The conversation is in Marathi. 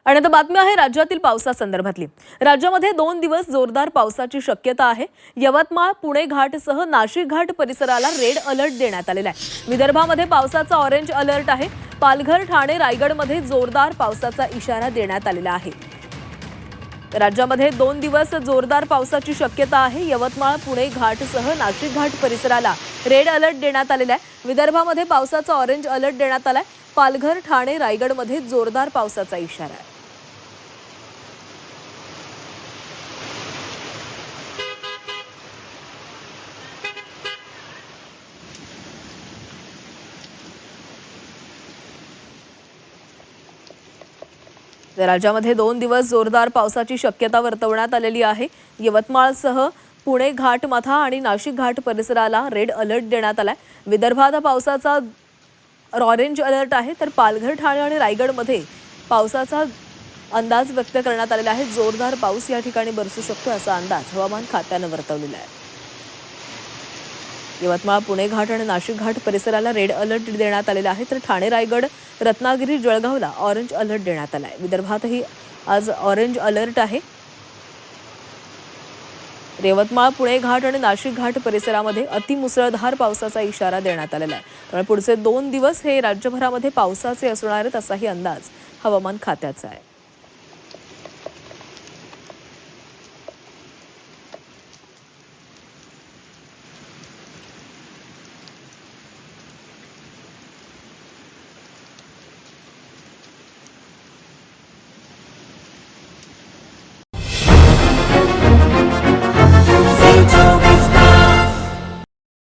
आणि आता बातमी आहे राज्यातील पावसासंदर्भातली। राज्यामध्ये 2 दिवस जोरदार पावसाची शक्यता आहे। यवतमाळ, पुणे घाटसह नाशिक घाट परिसराला रेड अलर्ट देण्यात आलेला आहे। विदर्भामध्ये पावसाचा ऑरेंज अलर्ट आहे। पालघर, ठाणे, रायगडमध्ये जोरदार पावसाचा इशारा देण्यात आलेला आहे। राज्यामध्ये 2 दिवस जोरदार पावसाची शक्यता आहे। यवतमाळ, पुणे घाटसह नाशिक घाट परिसराला रेड अलर्ट देण्यात आलेला आहे। विदर्भामध्ये पावसाचा ऑरेंज अलर्ट देण्यात आलाय। पालघर, ठाणे, रायगडमध्ये जोरदार पावसाचा इशारा आहे। राज्यामध्ये 2 दिवस जोरदार पावसाची शक्यता वर्तवण्यात आलेली आहे। यवतमाळसह पुणे घाटमाथा आणि नाशिक घाट परिसराला रेड अलर्ट देण्यात आलाय। विदर्भात पावसाचा ऑरेंज अलर्ट आहे, तर पालघर, ठाणे आणि रायगडमध्ये पावसाचा अंदाज व्यक्त करण्यात आलेला आहे। जोरदार पाऊस या ठिकाणी बरसू शकतो असा अंदाज हवामान खात्याने वर्तवलेला आहे। यवतमाळ, पुणे घाट आणि नाशिक घाट परिसराला रेड अलर्ट देण्यात आलेला आहे, तर ठाणे, रायगड, रत्नागिरी, जळगावला ऑरेंज अलर्ट देण्यात आलाय। विदर्भातही आज ऑरेंज अलर्ट आहे। यवतमाळ, पुणे घाट आणि नाशिक घाट परिसरामध्ये अतिमुसळधार पावसाचा इशारा देण्यात आलेला आहे। त्यामुळे पुढचे 2 दिवस हे राज्यभरामध्ये पावसाचे असणार आहेत असाही अंदाज हवामान खात्याचा आहे।